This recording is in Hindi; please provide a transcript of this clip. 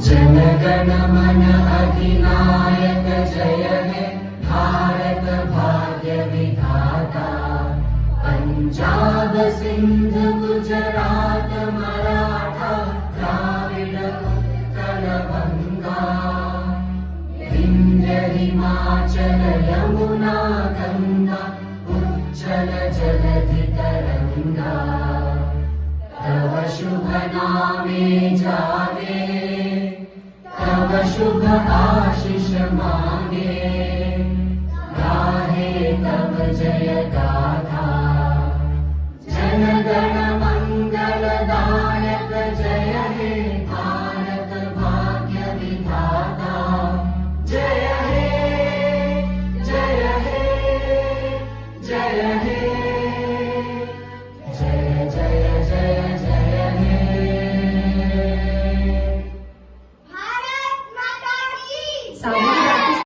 जनगण मन अधिनायक जय हे भारत भाग्य विधाता। पंजाब सिंध गुजरात मराठा द्राविड उत्कल बंगा। विंध्य हिमाचल यमुना गंगा उज्जल जलधि तरंगा। तव शुभ नामे जागे तव शुभ आशीष मांगे। गाहे तव जय गाथा जनगण मंगलदायक जय हे भारत भाग्य विधाता। जय हे जय हे जय हे जय जय जय जय हे। भारत माता की